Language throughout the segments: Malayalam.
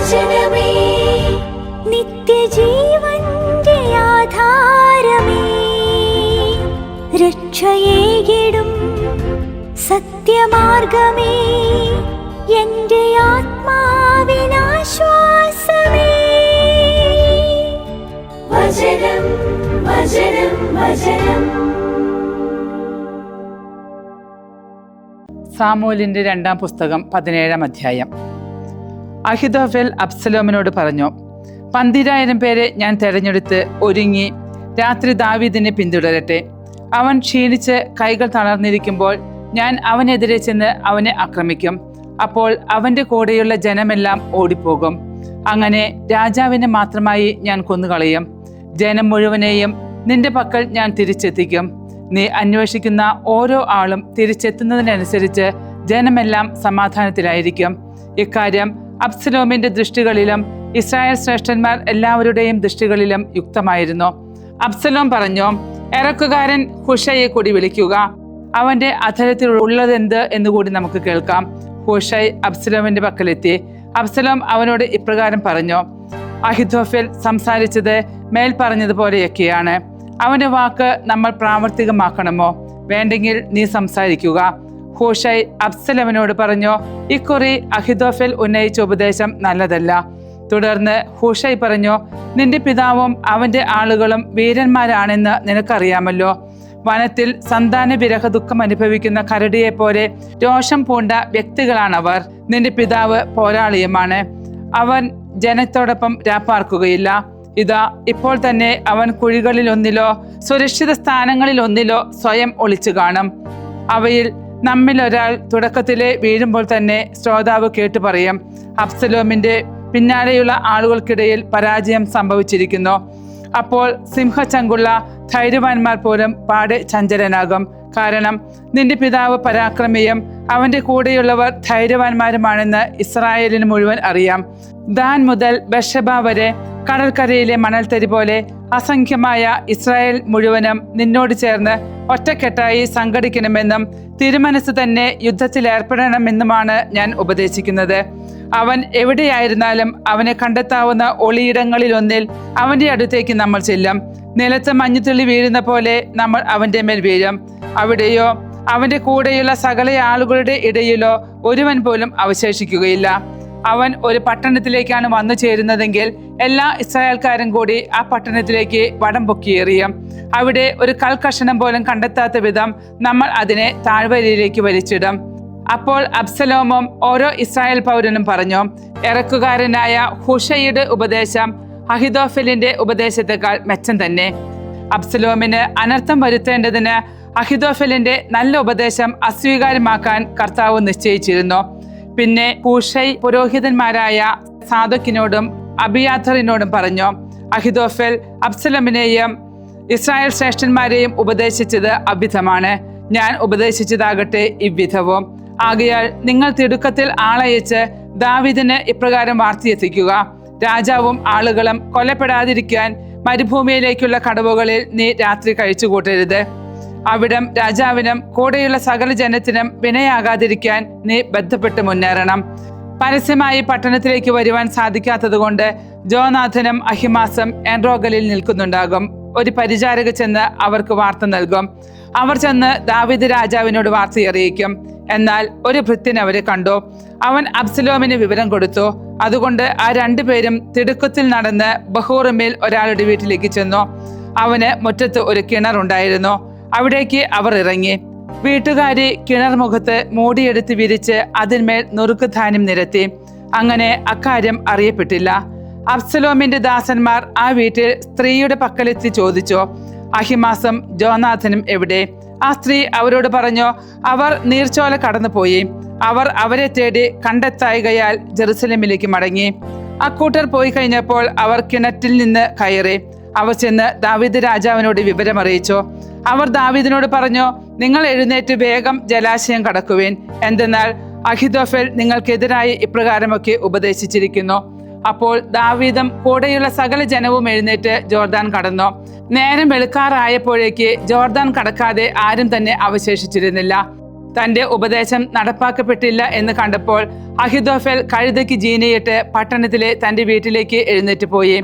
വചനമേ നിത്യജീവന്റെ ആധാരമേ, രക്ഷയേകിടും സത്യമാർഗമേ, എന്റെ ആത്മാവിനാശ്വാസമേ. വചനം വചനം വചനം. സാമൂലിന്റെ 2-ാം പുസ്തകം 17-ാം അധ്യായം. അഹിതോഫെൽ അബ്സലോമിനോട് പറഞ്ഞു, 12,000 പേരെ ഞാൻ തെരഞ്ഞെടുത്ത് ഒരുങ്ങി രാത്രി ദാവീദിനെ പിന്തുടരട്ടെ. അവൻ ക്ഷീണിച്ച് കൈകൾ തളർന്നിരിക്കുമ്പോൾ ഞാൻ അവനെതിരെ ചെന്ന് അവനെ ആക്രമിക്കും. അപ്പോൾ അവന്റെ കൂടെയുള്ള ജനമെല്ലാം ഓടിപ്പോകും. അങ്ങനെ രാജാവിനെ മാത്രമായി ഞാൻ കൊന്നുകളയും. ജനം മുഴുവനെയും നിന്റെ പക്കൽ ഞാൻ തിരിച്ചെത്തിക്കും. നീ അന്വേഷിക്കുന്ന ഓരോ ആളും തിരിച്ചെത്തുന്നതിനനുസരിച്ച് ജനമെല്ലാം സമാധാനത്തിലായിരിക്കും. ഇക്കാര്യം അബ്സലോമിന്റെ ദൃഷ്ടികളിലും ഇസ്രായേൽ ശ്രേഷ്ഠന്മാർ എല്ലാവരുടെയും ദൃഷ്ടികളിലും യുക്തമായിരുന്നു. അബ്സലോം പറഞ്ഞു, ഇറക്കുകാരൻ ഹുഷയെ കൂടി വിളിക്കുക. അവന്റെ അധരത്തിൽ ഉള്ളതെന്ത് എന്നുകൂടി നമുക്ക് കേൾക്കാം. ഹുഷൈ അബ്സലോമിന്റെ പക്കലെത്തി. അബ്സലോം അവനോട് ഇപ്രകാരം പറഞ്ഞു, അഹിതോഫെൽ സംസാരിച്ചത് മേൽ പറഞ്ഞതുപോലെയൊക്കെയാണ്. അവന്റെ വാക്ക് നമ്മൾ പ്രാവർത്തികമാക്കണമോ? വേണ്ടെങ്കിൽ നീ സംസാരിക്കുക. ഹൂഷൈ അബ്സലോമിനോട് പറഞ്ഞു, ഇക്കുറി അഹിതോഫെൽ ഉന്നയിച്ച ഉപദേശം നല്ലതല്ല. തുടർന്ന് ഹൂഷൈ പറഞ്ഞു, നിന്റെ പിതാവും അവന്റെ ആളുകളും വീരന്മാരാണെന്ന് നിനക്കറിയാമല്ലോ. വനത്തിൽ സന്താന വിരഹ ദുഃഖം അനുഭവിക്കുന്ന കരടിയെ പോലെ രോഷം പൂണ്ട വ്യക്തികളാണവർ. നിന്റെ പിതാവ് പോരാളിയുമാണ്. അവൻ ജനത്തോടൊപ്പം രാപ്പാർക്കുകയില്ല. ഇതാ ഇപ്പോൾ തന്നെ അവൻ കുഴികളിലൊന്നിലോ സുരക്ഷിത സ്ഥാനങ്ങളിലൊന്നിലോ സ്വയം ഒളിച്ചു കാണും. അവയിൽ നമ്മിൽ ഒരാൾ തുടക്കത്തിലെ വീഴുമ്പോൾ തന്നെ ശ്രോതാവ് കേട്ടു പറയും, അബ്സലോമിന്റെ പിന്നാലെയുള്ള ആളുകൾക്കിടയിൽ പരാജയം സംഭവിച്ചിരിക്കുന്നു. അപ്പോൾ സിംഹച്ചങ്കുള്ള ധൈര്യവാന്മാർ പോലും പാടെ ചഞ്ചലനാകും. കാരണം നിന്റെ പിതാവ് പരാക്രമിയും അവന്റെ കൂടെയുള്ളവർ ധൈര്യവാന്മാരുമാണെന്ന് ഇസ്രായേലിന് മുഴുവൻ അറിയാം. ദാൻ മുതൽ ബെർശബ വരെ കടൽക്കരയിലെ മണൽത്തരി പോലെ അസംഖ്യമായ ഇസ്രായേൽ മുഴുവനും നിന്നോട് ചേർന്ന് ഒറ്റക്കെട്ടായി സംഘടിക്കണമെന്നും തിരുമനസ് തന്നെ യുദ്ധത്തിൽ ഏർപ്പെടണമെന്നുമാണ് ഞാൻ ഉപദേശിക്കുന്നത്. അവൻ എവിടെയായിരുന്നാലും അവനെ കണ്ടെത്താവുന്ന ഒളിയിടങ്ങളിലൊന്നിൽ അവന്റെ അടുത്തേക്ക് നമ്മൾ ചെല്ലും. നിലത്ത് മഞ്ഞുതുള്ളി വീഴുന്ന പോലെ നമ്മൾ അവന്റെ മേൽ വീഴും. അവിടെയോ അവന്റെ കൂടെയുള്ള സകല ആളുകളുടെ ഇടയിലോ ഒരുവൻ പോലും അവശേഷിക്കുകയില്ല. അവൻ ഒരു പട്ടണത്തിലേക്കാണ് വന്നു ചേരുന്നതെങ്കിൽ എല്ലാ ഇസ്രായേൽക്കാരും കൂടി ആ പട്ടണത്തിലേക്ക് വടം പൊക്കിയേറിയും. അവിടെ ഒരു കൽക്കഷണം പോലും കണ്ടെത്താത്ത വിധം നമ്മൾ അതിനെ താഴ്വരയിലേക്ക് വലിച്ചിടും. അപ്പോൾ അബ്സലോമും ഓരോ ഇസ്രായേൽ പൗരനും പറഞ്ഞു, ഇറക്കുകാരനായ ഹുഷയുടെ ഉപദേശം അഹിതോഫെലിന്റെ ഉപദേശത്തെക്കാൾ മെച്ചം തന്നെ. അബ്സലോമിന് അനർത്ഥം വരുത്തേണ്ടതിന് അഹിതോഫെലിന്റെ നല്ല ഉപദേശം അസ്വീകാര്യമാക്കാൻ കർത്താവ് നിശ്ചയിച്ചിരുന്നു. പിന്നെ ഹൂഷൈ പുരോഹിതന്മാരായ സാദോക്കിനോടും അബിയാഥറിനോടും പറഞ്ഞു, അഹിതോഫെൽ അബ്സലോമിനെയും ഇസ്രായേൽ ശ്രേഷ്ഠന്മാരെയും ഉപദേശിച്ചത് അവിധമാണ്. ഞാൻ ഉപദേശിച്ചതാകട്ടെ ഇவ்விധവും. ആകയാൽ നിങ്ങൾ തിടുക്കത്തിൽ ആളയച്ച് ദാവീദിന് ഇപ്രകാരം വാർത്തയെത്തിക്കുക, രാജാവും ആളുകളും കൊല്ലപ്പെടാതിരിക്കാൻ മരുഭൂമിയിലേക്കുള്ള കടവുകളിൽ നീ രാത്രി കഴിച്ചുകൂട്ടരുത്. അവിടം രാജാവിനും കൂടെയുള്ള സകല ജനത്തിനും വിനയാകാതിരിക്കാൻ നീ ബന്ധപ്പെട്ട് മുന്നേറണം. പരസ്യമായി പട്ടണത്തിലേക്ക് വരുവാൻ സാധിക്കാത്തത് കൊണ്ട് ജോനാഥനും അഹിമാസും എൻറോഗലിൽ നിൽക്കുന്നുണ്ടാകും. ഒരു പരിചാരക ചെന്ന് അവർക്ക് വാർത്ത നൽകും. അവർ ചെന്ന് ദാവീദ് രാജാവിനോട് വാർത്തയറിയിക്കും. എന്നാൽ ഒരു ഭൃത്യൻ അവരെ കണ്ടു. അവൻ അബ്സലോമിന് വിവരം കൊടുത്തു. അതുകൊണ്ട് ആ 2 പേരും തിടുക്കത്തിൽ നടന്ന് ബഹൂറിമിൽ ഒരാളുടെ വീട്ടിലേക്ക് ചെന്നു. അവന് മുറ്റത്ത് ഒരു കിണറുണ്ടായിരുന്നു. അവിടേക്ക് അവർ ഇറങ്ങി. വീട്ടുകാരി കിണർ മുഖത്ത് മൂടിയെടുത്ത് വിരിച്ച് അതിന്മേൽ നുറുക്ക് ധാന്യം നിരത്തി. അങ്ങനെ അക്കാര്യം അറിയപ്പെട്ടില്ല. അബ്സലോമിന്റെ ദാസന്മാർ ആ വീട്ടിൽ സ്ത്രീയുടെ പക്കലെത്തി ചോദിച്ചു, അഹിമാസും ജോനാഥനും എവിടെ? ആ സ്ത്രീ അവരോട് പറഞ്ഞു, അവർ നീർച്ചോല കടന്നുപോയി. അവർ അവരെ തേടി കണ്ടെത്തായികയാൽ ജെറുസലേമിലേക്ക് മടങ്ങി. അക്കൂട്ടർ പോയി കഴിഞ്ഞപ്പോൾ അവർ കിണറ്റിൽ നിന്ന് കയറി. അവർ ചെന്ന് ദാവീദ് രാജാവിനോട് വിവരമറിയിച്ചു. അവർ ദാവീദിനോട് പറഞ്ഞു, നിങ്ങൾ എഴുന്നേറ്റ് വേഗം ജലാശയം കടക്കുവേൻ. എന്തെന്നാൽ അഹിതോഫെൽ നിങ്ങൾക്കെതിരായി ഇപ്രകാരമൊക്കെ ഉപദേശിച്ചിരിക്കുന്നു. അപ്പോൾ ദാവീദും കൂടെയുള്ള സകല ജനവും എഴുന്നേറ്റ് ജോർദാൻ കടന്നു. നേരം വെളുക്കാറായപ്പോഴേക്ക് ജോർദാൻ കടക്കാതെ ആരും തന്നെ അവശേഷിച്ചിരുന്നില്ല. തന്റെ ഉപദേശം നടപ്പാക്കപ്പെട്ടില്ല എന്ന് കണ്ടപ്പോൾ അഹിതോഫെൽ കഴുതയ്ക്ക് ജീനിയിട്ട് പട്ടണത്തിലെ തന്റെ വീട്ടിലേക്ക് എഴുന്നേറ്റ് പോയി.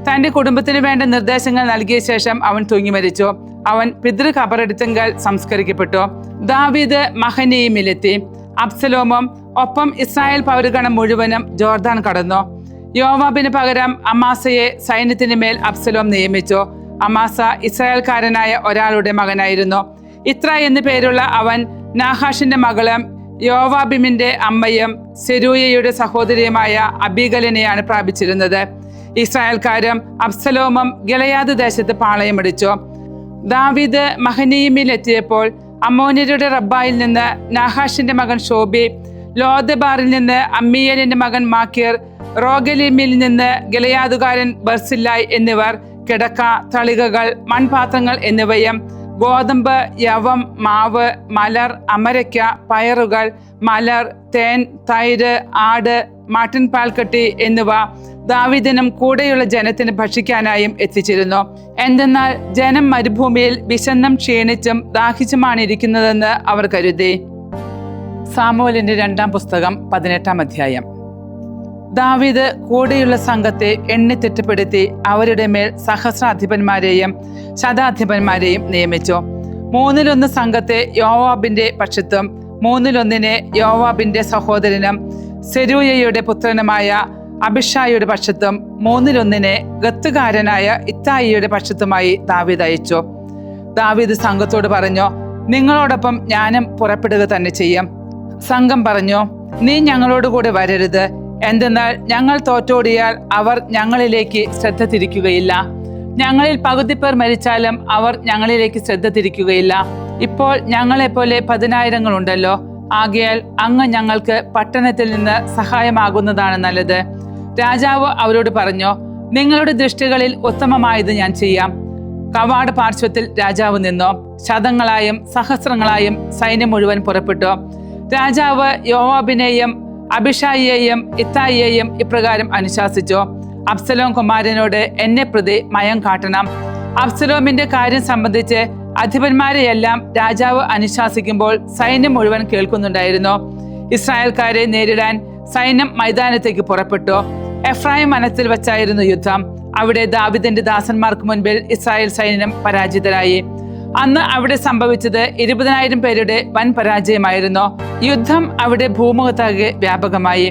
തന്റെ കുടുംബത്തിന് വേണ്ട നിർദ്ദേശങ്ങൾ നൽകിയ ശേഷം അവൻ തൂങ്ങി മരിച്ചു. അവൻ പിതൃ ഖബറെടുത്തെങ്കിൽ സംസ്കരിക്കപ്പെട്ടു. ദാവീദ് മഹനയീമിലെത്തി. അബ്സലോമും ഒപ്പം ഇസ്രായേൽ പൗരഗണം മുഴുവനും ജോർദാൻ കടന്നു. യോവാബിന് പകരം അമാസയെ സൈന്യത്തിന് മേൽ അബ്സലോം നിയമിച്ചു. അമാസ ഇസ്രായേൽക്കാരനായ ഒരാളുടെ മകനായിരുന്നു. ഇത്ര എന്നു പേരുള്ള അവൻ നാഹാഷിന്റെ മകളും യോവാബിമിന്റെ അമ്മയും സെരൂയയുടെ സഹോദരിയുമായ അബീഗലിനെയാണ് പ്രാപിച്ചിരുന്നത്. ഇസ്രായേൽക്കാരും അബ്സലോമും ഗിലെയാദ് ദേശത്ത് പാളയമടിച്ചു. ദാവീദ് മഹനയീമിലെത്തിയപ്പോൾ അമ്മോന്യരുടെ റബ്ബായിൽ നിന്ന് നാഹാഷിന്റെ മകൻ ഷോബി, ലോദബാറിൽ നിന്ന് അമ്മീയേലിന്റെ മകൻ മാക്കീർ, റോഗലീമിൽ നിന്ന് ഗിലെയാദുകാരൻ ബർസില്ലായ് എന്നിവർ കിടക്ക, തളികകൾ, മൺപാത്രങ്ങൾ എന്നിവയും ഗോതമ്പ്, യവം, മാവ്, മലർ, അമരയ്ക്ക, പയറുകൾ, മലർ, തേൻ, തൈര്, ആട്, മാട്ടിൻപാൽക്കട്ടി എന്നിവ ദാവീദിനും കൂടെയുള്ള ജനത്തിന് ഭക്ഷിക്കാനായും എത്തിച്ചിരുന്നു. എന്തെന്നാൽ ജനം മരുഭൂമിയിൽ വിശന്നും ക്ഷീണിച്ചും ദാഹിച്ചുമാണ് ഇരിക്കുന്നതെന്ന് അവർ കരുതി. സാമുവേലിന്റെ 2-ാം പുസ്തകം 18-ാം അധ്യായം. ദാവീദ് കൂടെയുള്ള സംഘത്തെ എണ്ണിത്തിട്ടപ്പെടുത്തി അവരുടെ മേൽ സഹസ്രാധിപന്മാരെയും ശതാധിപന്മാരെയും നിയമിച്ചു. 1/3 സംഘത്തെ യോവാബിന്റെ പക്ഷത്തും 1/3 യോവാബിന്റെ സഹോദരനും സെരൂയയുടെ പുത്രനുമായ അബിഷായിയുടെ പക്ഷത്തും 1/3 ഗത്തുകാരനായ ഇത്തായിയുടെ പക്ഷത്തുമായി ദാവീദ് അയച്ചു. ദാവീദ് സംഘത്തോട് പറഞ്ഞു, നിങ്ങളോടൊപ്പം ഞാനും പുറപ്പെടുക തന്നെ ചെയ്യും. സംഘം പറഞ്ഞു, നീ ഞങ്ങളോട് കൂടെ വരരുത്. എന്തെന്നാൽ ഞങ്ങൾ തോറ്റോടിയാൽ അവർ ഞങ്ങളിലേക്ക് ശ്രദ്ധ തിരിക്കുകയില്ല. ഞങ്ങളിൽ പകുതി പേർ മരിച്ചാലും അവർ ഞങ്ങളിലേക്ക് ശ്രദ്ധ തിരിക്കുകയില്ല. ഇപ്പോൾ ഞങ്ങളെപ്പോലെ 10,000 ഉണ്ടല്ലോ. ആകയാൽ അങ്ങ് ഞങ്ങൾക്ക് പട്ടണത്തിൽ നിന്ന് സഹായമാകുന്നതാണ് നല്ലത്. രാജാവ് അവരോട് പറഞ്ഞു, നിങ്ങളുടെ ദൃഷ്ടികളിൽ ഉത്തമമായത് ഞാൻ ചെയ്യാം. കവാട പാർശ്വത്തിൽ രാജാവ് നിന്നു. ശതങ്ങളായും സഹസ്രങ്ങളായും സൈന്യം മുഴുവൻ പുറപ്പെട്ടു. രാജാവ് യോവാബിനെയും അബിഷായിയെയും ഇത്തായിയെയും ഇപ്രകാരം അനുശാസിച്ചു, അബ്സലോം കുമാരനോട് എന്നെ പ്രതി മയം കാട്ടണം. അബ്സലോമിന്റെ കാര്യം സംബന്ധിച്ച് അധിപന്മാരെയെല്ലാം രാജാവ് അനുശാസിക്കുമ്പോൾ സൈന്യം മുഴുവൻ കേൾക്കുന്നുണ്ടായിരുന്നു. ഇസ്രായേൽക്കാരെ നേരിടാൻ സൈന്യം മൈതാനത്തേക്ക് പുറപ്പെട്ടു. എഫ്രായിം വനത്തിൽ വച്ചായിരുന്നു യുദ്ധം. അവിടെ ദാവീദിന്റെ ദാസന്മാർക്ക് മുൻപിൽ ഇസ്രായേൽ സൈന്യം പരാജിതരായി. അന്ന് അവിടെ സംഭവിച്ചത് 20,000 പേരുടെ വൻ പരാജയമായിരുന്നു. യുദ്ധം അവിടെ ഭൂമുഖത്താകെ വ്യാപകമായി.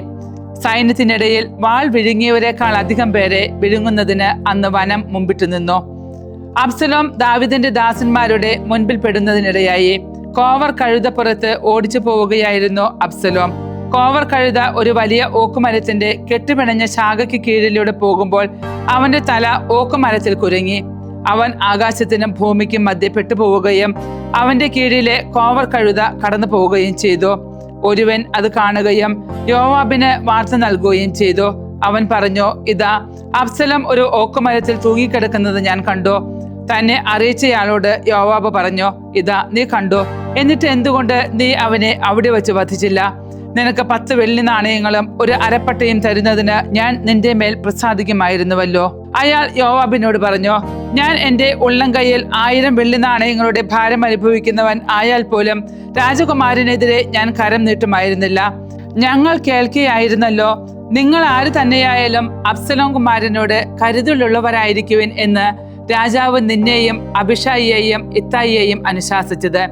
സൈന്യത്തിനിടയിൽ വാൾ വിഴുങ്ങിയവരെക്കാൾ അധികം പേരെ വിഴുങ്ങുന്നതിന് അന്ന് വനം മുമ്പിട്ടു നിന്നു. അബ്സലോം ദാവീദിന്റെ ദാസന്മാരുടെ മുൻപിൽ പെടുന്നതിനിടയായി. കോവർ കഴുതപ്പുറത്ത് ഓടിച്ചു പോവുകയായിരുന്നു അബ്സലോം. കോവർ കഴുത ഒരു വലിയ ഓക്കുമരത്തിന്റെ കെട്ടുപിണഞ്ഞ ശാഖയ്ക്ക് കീഴിലൂടെ പോകുമ്പോൾ അവന്റെ തല ഓക്കുമരത്തിൽ കുരുങ്ങി. അവൻ ആകാശത്തിനും ഭൂമിക്കും മധ്യ പെട്ടുപോവുകയും അവന്റെ കീഴിലെ കോവർ കഴുത കടന്നു പോവുകയും ചെയ്തു. ഒരുവൻ അത് കാണുകയും യോവാബിന് വാർത്ത നൽകുകയും ചെയ്തു. അവൻ പറഞ്ഞു, ഇതാ അബ്സലോം ഒരു ഓക്കുമരത്തിൽ തൂങ്ങിക്കിടക്കുന്നത് ഞാൻ കണ്ടു. തന്നെ അറിയിച്ചയാളോട് യോവാബ് പറഞ്ഞു, ഇതാ നീ കണ്ടു, എന്നിട്ട് എന്തുകൊണ്ട് നീ അവനെ അവിടെ വെച്ച് വധിച്ചില്ല? നിനക്ക് 10 വെള്ളി നാണയങ്ങളും ഒരു അരപ്പട്ടയും തരുന്നതിന് ഞാൻ നിന്റെ മേൽ പ്രസാദിക്കുമായിരുന്നുവല്ലോ. അയാൾ യോവാബിനോട് പറഞ്ഞു, ഞാൻ എൻ്റെ ഉള്ളം കൈയിൽ 1000 വെള്ളി നാണയങ്ങളുടെ ഭാരം അനുഭവിക്കുന്നവൻ ആയാൽ പോലും രാജകുമാരനെതിരെ ഞാൻ കരം നീട്ടുമായിരുന്നില്ല. ഞങ്ങൾ കേൾക്കുകയായിരുന്നല്ലോ, നിങ്ങൾ ആര് തന്നെയായാലും അബ്സലോം കുമാരനോട് കരുതലുള്ളവരായിരിക്കുവിൻ എന്ന് രാജാവ് നിന്നെയും അബിഷായിയെയും ഇത്തായിയെയും അനുശാസിച്ചത്.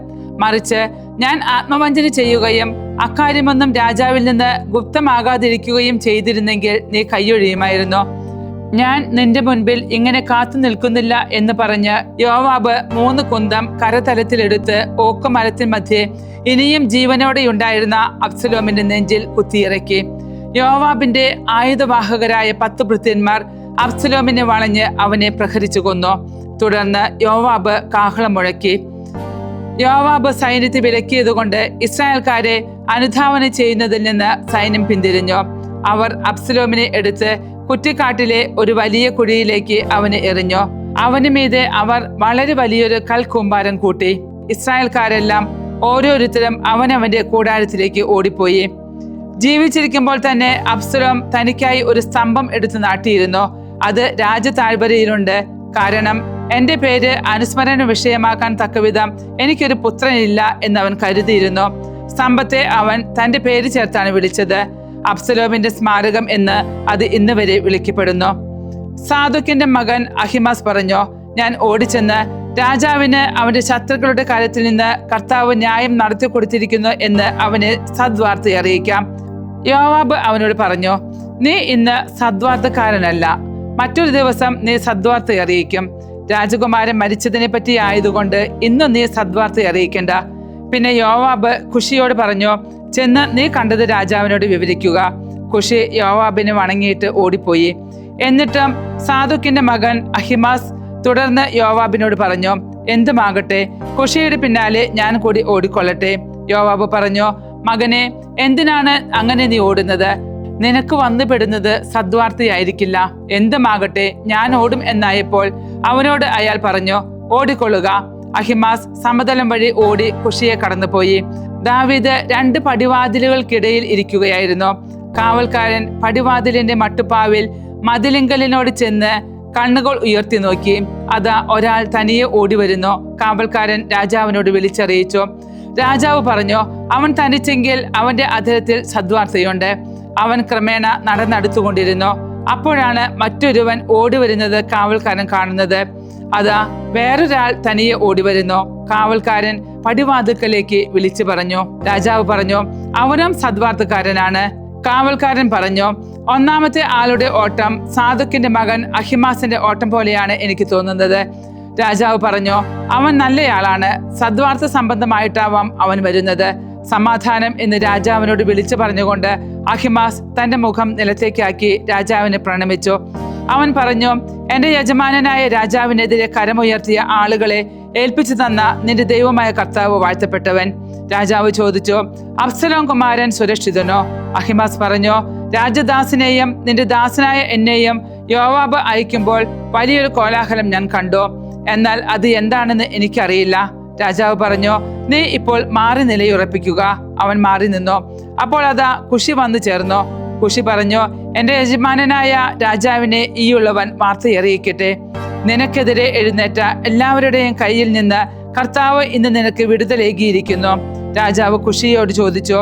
മറിച്ച് ഞാൻ ആത്മവഞ്ചന ചെയ്യുകയും അക്കാര്യമൊന്നും രാജാവിൽ നിന്ന് ഗുപ്തമാകാതിരിക്കുകയും ചെയ്തിരുന്നെങ്കിൽ നീ കൈയൊഴിയുമായിരുന്നു. ഞാൻ നിന്റെ മുൻപിൽ ഇങ്ങനെ കാത്തു നിൽക്കുന്നില്ല എന്ന് പറഞ്ഞ് യോവാബ് 3 കുന്തം കരതലത്തിലെടുത്ത് ഓക്കുമരത്തിൻ മധ്യേ ഇനിയും ജീവനോടെയുണ്ടായിരുന്ന അബ്സലോമിന്റെ നെഞ്ചിൽ കുത്തിയിറക്കി. യോവാബിന്റെ ആയുധവാഹകരായ 10 ഭൃത്യന്മാർ അബ്സലോമിനെ വളഞ്ഞ് അവനെ പ്രഹരിച്ചു കൊന്നു. തുടർന്ന് യോവാബ് കാഹളം മുഴക്കി. യോവാബ് സൈന്യത്തെ വിലക്കിയതുകൊണ്ട് ഇസ്രായേൽക്കാരെ അനുധാവനം ചെയ്യുന്നതിൽ നിന്ന് സൈന്യം പിന്തിരിഞ്ഞു. അവർ അബ്സലോമിനെ എടുത്ത് കുറ്റിക്കാട്ടിലെ ഒരു വലിയ കുഴിയിലേക്ക് അവനെ എറിഞ്ഞു. അവന് മീതെ അവർ വളരെ വലിയൊരു കൽക്കൂമ്പാരം കൂട്ടി. ഇസ്രായേൽക്കാരെല്ലാം ഓരോരുത്തരും അവനവന്റെ കൂടാരത്തിലേക്ക് ഓടിപ്പോയി. ജീവിച്ചിരിക്കുമ്പോൾ തന്നെ അബ്സലോം തനിക്കായി ഒരു സ്തംഭം എടുത്ത് നാട്ടിയിരുന്നു. അത് രാജതാഴ്വരയിലുണ്ട്. കാരണം എന്റെ പേര് അനുസ്മരണ വിഷയമാക്കാൻ തക്കവിധം എനിക്കൊരു പുത്രനില്ല എന്നവൻ കരുതിയിരുന്നു. സമ്പത്തെ അവൻ തന്റെ പേര് ചേർത്താണ് വിളിച്ചത്. അബ്സലോമിന്റെ സ്മാരകം എന്ന് അത് ഇന്ന് വരെ വിളിക്കപ്പെടുന്നു. സാദോക്കിന്റെ മകൻ അഹിമാസ് പറഞ്ഞു, ഞാൻ ഓടിച്ചെന്ന് രാജാവിന് അവന്റെ ശത്രുക്കളുടെ കാര്യത്തിൽ നിന്ന് കർത്താവ് ന്യായം നടത്തി കൊടുത്തിരിക്കുന്നു എന്ന് അവന് സദ്വാർത്ത അറിയിക്കാം. യോവാബ് അവനോട് പറഞ്ഞു, നീ ഇന്ന് സദ്വാർത്തക്കാരനല്ല, മറ്റൊരു ദിവസം നീ സദ്വാർത്ത അറിയിക്കും. രാജകുമാരൻ മരിച്ചതിനെ പറ്റി ആയതുകൊണ്ട് ഇന്നും നീ സദ്വാർത്ത അറിയിക്കണ്ട. പിന്നെ യോവാബ് കുഷിയോട് പറഞ്ഞു, ചെന്ന് നീ കണ്ടത് രാജാവിനോട് വിവരിക്കുക. കുഷി യോവാബിന് വണങ്ങിയിട്ട് ഓടിപ്പോയി. എന്നിട്ടും സാദോക്കിന്റെ മകൻ അഹിമാസ് തുടർന്ന് യോവാബിനോട് പറഞ്ഞു, എന്തുമാകട്ടെ, കുഷിയുടെ പിന്നാലെ ഞാൻ കൂടി ഓടിക്കൊള്ളട്ടെ. യോവാബ് പറഞ്ഞു, മകനെ, എന്തിനാണ് അങ്ങനെ നീ ഓടുന്നത്? നിനക്ക് വന്നുപെടുന്നത് സദ്വാർത്തയായിരിക്കില്ല. എന്തുമാകട്ടെ, ഞാൻ ഓടും എന്നായപ്പോൾ അവനോട് അയാൾ പറഞ്ഞു, ഓടിക്കൊള്ളുക. അഹിമാസ് സമതലം വഴി ഓടി കുഷിയെ കടന്നുപോയി. ദാവീദ് 2 പടിവാതിലുകൾക്കിടയിൽ ഇരിക്കുകയായിരുന്നു. കാവൽക്കാരൻ പടിവാതിലിന്റെ മട്ടുപ്പാവിൽ മതിലിങ്കലിനോട് ചെന്ന് കണ്ണുകൾ ഉയർത്തി നോക്കി. അതാ ഒരാൾ തനിയെ ഓടി വരുന്നു. കാവൽക്കാരൻ രാജാവിനോട് വിളിച്ചറിയിച്ചു. രാജാവ് പറഞ്ഞു, അവൻ തനിച്ചെങ്കിൽ അവന്റെ അധരത്തിൽ സദ്വാർത്തയുണ്ട്. അവൻ ക്രമേണ നടന്നടുത്തുകൊണ്ടിരുന്നു. അപ്പോഴാണ് മറ്റൊരുവൻ ഓടി വരുന്നത് കാവൽക്കാരൻ കാണുന്നത്. അതാ വേറൊരാൾ തനിയെ ഓടി വരുന്നു. കാവൽക്കാരൻ പടിവാതിൽക്കലേക്ക് വിളിച്ചു പറഞ്ഞു. രാജാവ് പറഞ്ഞു, അവനും സദ്വാർത്തക്കാരനാണ്. കാവൽക്കാരൻ പറഞ്ഞു, ഒന്നാമത്തെ ആളുടെ ഓട്ടം സാദോക്കിന്റെ മകൻ അഹിമാസിന്റെ ഓട്ടം പോലെയാണ് എനിക്ക് തോന്നുന്നത്. രാജാവ് പറഞ്ഞു, അവൻ നല്ലയാളാണ്, സദ്വാർത്ത സംബന്ധമായിട്ടാവാം അവൻ വരുന്നത്. സമാധാനം എന്ന് രാജാവിനോട് വിളിച്ചു പറഞ്ഞുകൊണ്ട് അഹിമാസ് തന്റെ മുഖം നിലത്തേക്കാക്കി രാജാവിനെ പ്രണമിച്ചു. അവൻ പറഞ്ഞു, എന്റെ യജമാനനായ രാജാവിനെതിരെ കരമുയർത്തിയ ആളുകളെ ഏൽപ്പിച്ചു തന്ന നിന്റെ ദൈവമായ കർത്താവ് വാഴ്ത്തപ്പെട്ടവൻ. രാജാവ് ചോദിച്ചു, അബ്സലോം കുമാരൻ സുരക്ഷിതനോ? അഹിമാസ് പറഞ്ഞു, രാജദാസിനെയും നിന്റെ ദാസനായ എന്നെയും യോവാബ് അയക്കുമ്പോൾ വലിയൊരു കോലാഹലം ഞാൻ കണ്ടു. എന്നാൽ അത് എന്താണെന്ന് എനിക്കറിയില്ല. രാജാവ് പറഞ്ഞു, നീ ഇപ്പോൾ മാറി നിലയുറപ്പിക്കുക. അവൻ മാറി നിന്നു. അപ്പോൾ അതാ കുഷി വന്നു ചേർന്നു. കുഷി പറഞ്ഞു, എന്റെ യജമാനനായ രാജാവിനെ ഈയുള്ളവൻ വാർത്തയറിയിക്കട്ടെ. നിനക്കെതിരെ എഴുന്നേറ്റ എല്ലാവരുടെയും കയ്യിൽ നിന്ന് കർത്താവ് ഇന്ന് നിനക്ക് വിടുതലേകിയിരിക്കുന്നു. രാജാവ് കുഷിയോട് ചോദിച്ചു,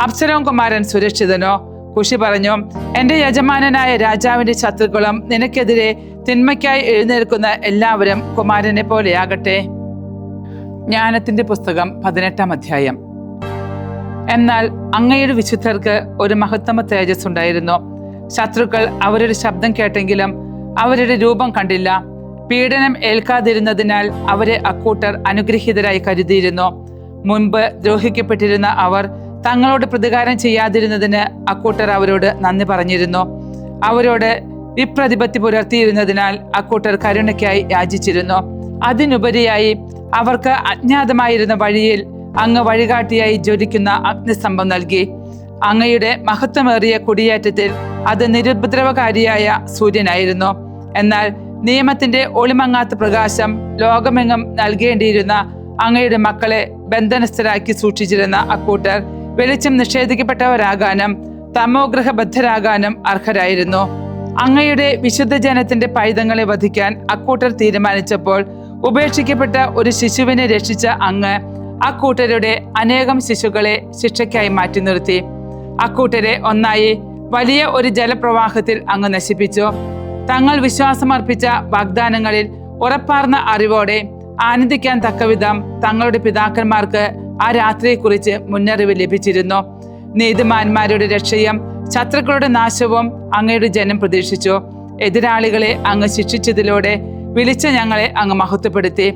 അബ്സലോം കുമാരൻ സുരക്ഷിതനോ? കുഷി പറഞ്ഞു, എന്റെ യജമാനനായ രാജാവിന്റെ ശത്രുക്കളും നിനക്കെതിരെ തിന്മയ്ക്കായി എഴുന്നേൽക്കുന്ന എല്ലാവരും കുമാരനെ പോലെയാകട്ടെ. ജ്ഞാനത്തിന്റെ പുസ്തകം 18-ാം അധ്യായം. എന്നാൽ അങ്ങയുടെ വിശുദ്ധർക്ക് ഒരു മഹത്തമ തേജസ് ഉണ്ടായിരുന്നു. ശത്രുക്കൾ അവരുടെ ശബ്ദം കേട്ടെങ്കിലും അവരുടെ രൂപം കണ്ടില്ല. പീഡനം ഏൽക്കാതിരുന്നതിനാൽ അവരെ അക്കൂട്ടർ അനുഗ്രഹീതരായി കരുതിയിരുന്നു. മുൻപ് ദ്രോഹിക്കപ്പെട്ടിരുന്ന അവർ തങ്ങളോട് പ്രതികാരം ചെയ്യാതിരുന്നതിന് അക്കൂട്ടർ അവരോട് നന്ദി പറഞ്ഞിരുന്നു. അവരോട് വിപ്രതിപത്തി പുലർത്തിയിരുന്നതിനാൽ അക്കൂട്ടർ കരുണയ്ക്കായി യാചിച്ചിരുന്നു. അതിനുപരിയായി അവർക്ക് അജ്ഞാതമായിരുന്ന വഴിയിൽ അങ്ങ് വഴികാട്ടിയായി ജ്വലിക്കുന്ന അഗ്നിസ്തംഭം നൽകി. അങ്ങയുടെ മഹത്വമേറിയ കുടിയേറ്റത്തിൽ അത് നിരുപദ്രവകാരിയായ സൂര്യനായിരുന്നു. എന്നാൽ നിയമത്തിന്റെ ഒളിമങ്ങാത്ത പ്രകാശം ലോകമെങ്ങും നൽകേണ്ടിയിരുന്ന അങ്ങയുടെ മക്കളെ ബന്ധനസ്ഥരാക്കി സൂക്ഷിച്ചിരുന്ന അക്കൂട്ടർ വെളിച്ചം നിഷേധിക്കപ്പെട്ടവരാകാനും തമോഗ്രഹബദ്ധരാകാനും അർഹരായിരുന്നു. അങ്ങയുടെ വിശുദ്ധ ജനത്തിന്റെ പൈതങ്ങളെ വധിക്കാൻ അക്കൂട്ടർ തീരുമാനിച്ചപ്പോൾ ഉപേക്ഷിക്കപ്പെട്ട ഒരു ശിശുവിനെ രക്ഷിച്ച അങ്ങ് അക്കൂട്ടരുടെ അനേകം ശിശുക്കളെ ശിക്ഷയ്ക്കായി മാറ്റി നിർത്തി. അക്കൂട്ടരെ ഒന്നായി വലിയ ഒരു ജലപ്രവാഹത്തിൽ അങ്ങ് നശിപ്പിച്ചു. തങ്ങൾ വിശ്വാസമർപ്പിച്ച വാഗ്ദാനങ്ങളിൽ ഉറപ്പാർന്ന അറിവോടെ ആനന്ദിക്കാൻ തക്കവിധം തങ്ങളുടെ പിതാക്കന്മാർക്ക് ആ രാത്രിയെക്കുറിച്ച് മുന്നറിവ് ലഭിച്ചിരുന്നു. നീതിമാന്മാരുടെ രക്ഷയും ശത്രുക്കളുടെ നാശവും അങ്ങയുടെ ജനം പ്രതീക്ഷിച്ചു. എതിരാളികളെ അങ്ങ് ശിക്ഷിച്ചതിലൂടെ വിളിച്ച ഞങ്ങളെ അങ്ങ് മഹത്വപ്പെടുത്തി.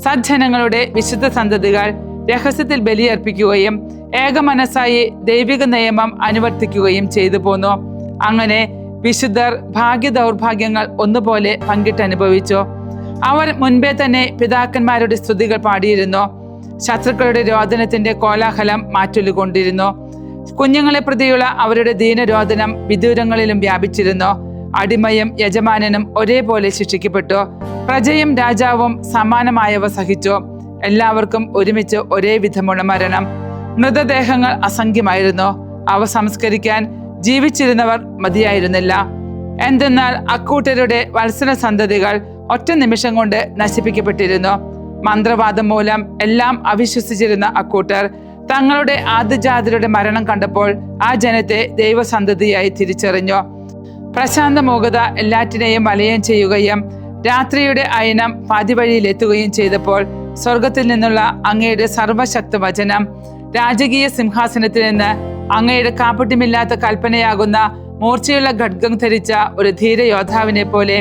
സജ്ജനങ്ങളുടെ വിശുദ്ധ സന്തതികൾ രഹസ്യത്തിൽ ബലിയർപ്പിക്കുകയും ഏകമനസ്സായി ദൈവിക നിയമം അനുവർത്തിക്കുകയും ചെയ്തു പോന്നു. അങ്ങനെ വിശുദ്ധർ ഭാഗ്യ ദൗർഭാഗ്യങ്ങൾ ഒന്നുപോലെ പങ്കിട്ടനുഭവിച്ചു. അവർ മുൻപേ തന്നെ പിതാക്കന്മാരുടെ സ്തുതികൾ പാടിയിരുന്നു. ശത്രുക്കളുടെ രോദനത്തിന്റെ കോലാഹലം മാറ്റൊല്ലുകൊണ്ടിരുന്നു. കുഞ്ഞുങ്ങളെ പ്രതിയുള്ള അവരുടെ ദീനരോദനം വിദൂരങ്ങളിലും വ്യാപിച്ചിരുന്നു. അടിമയും യജമാനനും ഒരേപോലെ ശിക്ഷിക്കപ്പെട്ടു. പ്രജയും രാജാവും സമാനമായവ സഹിച്ചു. എല്ലാവർക്കും ഒരുമിച്ച് ഒരേ വിധമുള്ള മരണം. മൃതദേഹങ്ങൾ അസംഖ്യമായിരുന്നു. അവ സംസ്കരിക്കാൻ ജീവിച്ചിരുന്നവർ മതിയായിരുന്നില്ല. എന്തെന്നാൽ അക്കൂട്ടരുടെ വത്സല സന്തതികൾ ഒറ്റ നിമിഷം കൊണ്ട് നശിപ്പിക്കപ്പെട്ടിരുന്നു. മന്ത്രവാദം മൂലം എല്ലാം അവിശ്വസിച്ചിരുന്ന അക്കൂട്ടർ തങ്ങളുടെ ആദ്യജാതരുടെ മരണം കണ്ടപ്പോൾ ആ ജനത്തെ ദൈവസന്തതിയായി തിരിച്ചറിഞ്ഞു. പ്രശാന്ത മൂകത എല്ലാറ്റിനെയും വലയം ചെയ്യുകയും രാത്രിയുടെ അയനം പാതിവഴിയിലെത്തുകയും ചെയ്തപ്പോൾ സ്വർഗത്തിൽ നിന്നുള്ള അങ്ങയുടെ സർവശക്ത വചനം രാജകീയ സിംഹാസനത്തിൽ നിന്ന് അങ്ങയുടെ കാപ്പട്യമില്ലാത്ത കൽപ്പനയാകുന്ന മൂർച്ചയുള്ള ഖഡ്ഗം ധരിച്ച ഒരു ധീര യോദ്ധാവിനെ പോലെ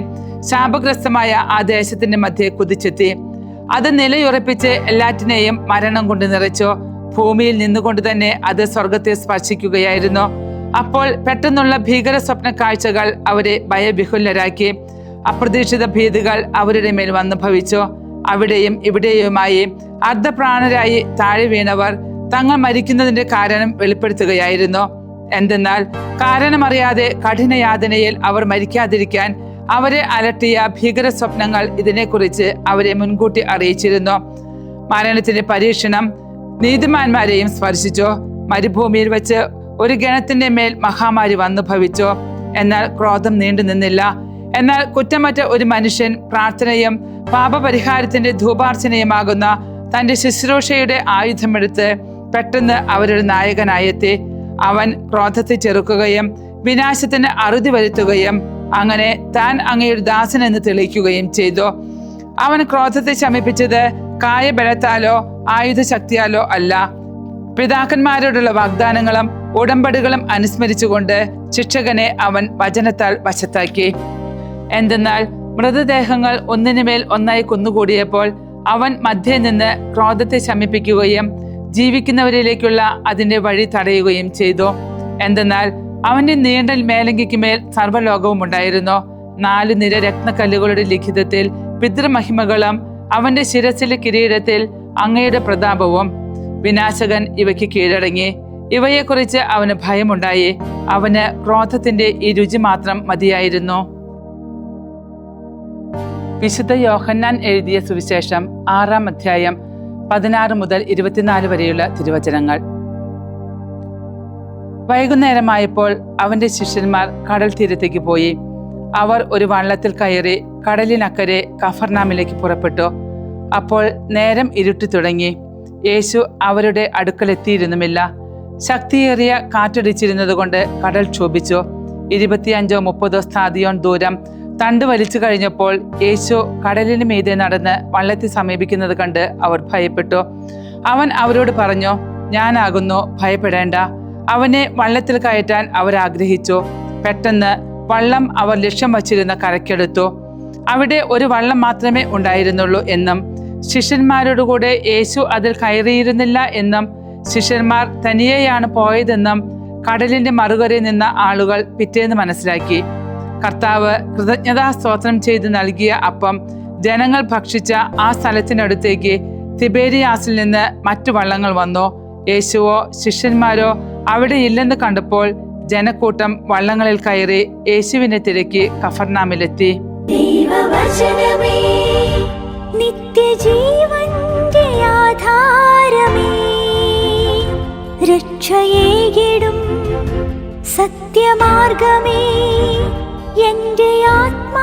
ശാപഗ്രസ്തമായ ആ ദേശത്തിന്റെ മധ്യേ കുതിച്ചെത്തി. അത് നിലയുറപ്പിച്ച് എല്ലാറ്റിനെയും മരണം കൊണ്ട് നിറച്ചു. ഭൂമിയിൽ നിന്നുകൊണ്ട് തന്നെ അത് സ്വർഗത്തെ സ്പർശിക്കുകയായിരുന്നു. അപ്പോൾ പെട്ടെന്നുള്ള ഭീകര സ്വപ്ന കാഴ്ചകൾ അവരെ ഭയവിഹുലരാക്കി. അപ്രതീക്ഷിത ഭീതികൾ അവരുടെ മേൽ വന്നു ഭവിച്ചു. അവിടെയും ഇവിടെയുമായി അർദ്ധപ്രാണരായി താഴെ വീണവർ തങ്ങൾ മരിക്കുന്നതിന്റെ കാരണം വെളിപ്പെടുത്തുകയായിരുന്നു. എന്തെന്നാൽ കാരണമറിയാതെ കഠിനയാതനയിൽ അവർ മരിക്കാതിരിക്കാൻ അവരെ അലട്ടിയ ഭീകര സ്വപ്നങ്ങൾ ഇതിനെക്കുറിച്ച് അവരെ മുൻകൂട്ടി അറിയിച്ചിരുന്നു. മരണത്തിന്റെ പരീക്ഷണം നീതിമാന്മാരെയും സ്പർശിച്ചു. മരുഭൂമിയിൽ വെച്ച് ഒരു ഗണത്തിന്റെ മേൽ മഹാമാരി വന്നു ഭവിച്ചു. എന്നാൽ ക്രോധം നീണ്ടു നിന്നില്ല. എന്നാൽ കുറ്റമറ്റ ഒരു മനുഷ്യൻ പ്രാർത്ഥനയും പാപപരിഹാരത്തിന്റെ ധൂപാർച്ചനയുമാകുന്ന തന്റെ ശുശ്രൂഷയുടെ ആയുധമെടുത്ത് പെട്ടെന്ന് അവരുടെ നായകനായെത്തി. അവൻ ക്രോധത്തെ ചെറുക്കുകയും വിനാശത്തിന് അറുതി വരുത്തുകയും അങ്ങനെ താൻ അങ്ങയുടെ ദാസൻ എന്ന് തെളിയിക്കുകയും ചെയ്തു. അവൻ ക്രോധത്തെ ശമിപ്പിച്ചത് കായബലത്താലോ ആയുധശക്തിയാലോ അല്ല, പിതാക്കന്മാരോടുള്ള വാഗ്ദാനങ്ങളും ഉടമ്പടികളും അനുസ്മരിച്ചുകൊണ്ട് ശിക്ഷകനെ അവൻ വചനത്താൽ വശത്താക്കി. എന്തെന്നാൽ മൃതദേഹങ്ങൾ ഒന്നിനുമേൽ ഒന്നായി കുന്നുകൂടിയപ്പോൾ അവൻ മധ്യേ നിന്ന് ക്രോധത്തെ ശമിപ്പിക്കുകയും ജീവിക്കുന്നവരിലേക്കുള്ള അതിന്റെ വഴി തടയുകയും ചെയ്തു. എന്തെന്നാൽ അവന്റെ നീണ്ട മേലങ്കിക്ക് മേൽ സർവ്വലോകവും ഉണ്ടായിരുന്നു. 4 നിര രത്നക്കല്ലുകളുടെ ലിഖിതത്തിൽ പിതൃമഹിമകളും അവന്റെ ശിരസിലെ കിരീടത്തിൽ അങ്ങയുടെ പ്രതാപവും. വിനാശകൻ ഇവയ്ക്ക് കീഴടങ്ങി. ഇവയെക്കുറിച്ച് അവന് ഭയമുണ്ടായി. അവന് ക്രോധത്തിന്റെ ഈ രുചി മാത്രം മതിയായിരുന്നു. വിശുദ്ധ യോഹന്നാൻ എഴുതിയ സുവിശേഷം 6-ാം അധ്യായം 16 മുതൽ 24 വരെയുള്ള തിരുവചനങ്ങൾ. വൈകുന്നേരമായപ്പോൾ അവന്റെ ശിഷ്യന്മാർ കടൽ തീരത്തേക്ക് പോയി. അവർ ഒരു വള്ളത്തിൽ കയറി കടലിനക്കരെ കഫർനാമിലേക്ക് പുറപ്പെട്ടു. അപ്പോൾ നേരം ഇരുട്ടി തുടങ്ങി. യേശു അവരുടെ അടുക്കലെത്തിയിരുന്നുമില്ല. ശക്തിയേറിയ കാറ്റടിച്ചിരുന്നത് കൊണ്ട് കടൽ ക്ഷോഭിച്ചു. 25-30 സ്ഥാദിയോൺ ദൂരം തണ്ട് വലിച്ചു കഴിഞ്ഞപ്പോൾ യേശു കടലിന് മീതെ നടന്ന് വള്ളത്തെ സമീപിക്കുന്നത് കണ്ട് അവർ ഭയപ്പെട്ടു. അവൻ അവരോട് പറഞ്ഞു, ഞാനാകുന്നു, ഭയപ്പെടേണ്ട. അവനെ വള്ളത്തിൽ കയറ്റാൻ അവർ ആഗ്രഹിച്ചു. പെട്ടെന്ന് വള്ളം അവർ ലക്ഷ്യം വച്ചിരുന്ന കരയ്ക്കെടുത്തു. അവിടെ ഒരു വള്ളം മാത്രമേ ഉണ്ടായിരുന്നുള്ളൂ എന്നും ശിഷ്യന്മാരോടുകൂടെ യേശു അതിൽ കയറിയിരുന്നില്ല എന്നും ശിഷ്യന്മാർ തനിയെയാണ് പോയതെന്നും കടലിന്റെ മറുകരയിൽ നിന്ന ആളുകൾ പിറ്റേന്ന് മനസ്സിലാക്കി. കർത്താവ് കൃതജ്ഞതാ സ്തോത്രം ചെയ്ത് നൽകിയ അപ്പം ജനങ്ങൾ ഭക്ഷിച്ച ആ സ്ഥലത്തിനടുത്തേക്ക് തിബേരിയാസിൽ നിന്ന് മറ്റു വള്ളങ്ങൾ വന്നു. യേശുവോ ശിഷ്യന്മാരോ അവിടെ ഇല്ലെന്ന് കണ്ടപ്പോൾ ജനക്കൂട്ടം വള്ളങ്ങളിൽ കയറി യേശുവിനെ തിരക്കി കഫർനാമിലെത്തി. ദൈവവചനമേ, നിത്യജീവന്റെ ആധാരമേ, രക്ഷയേകിടും സത്യമാർഗമേ, എന്റെ ആത്മാവിനാശ്വാസമേ.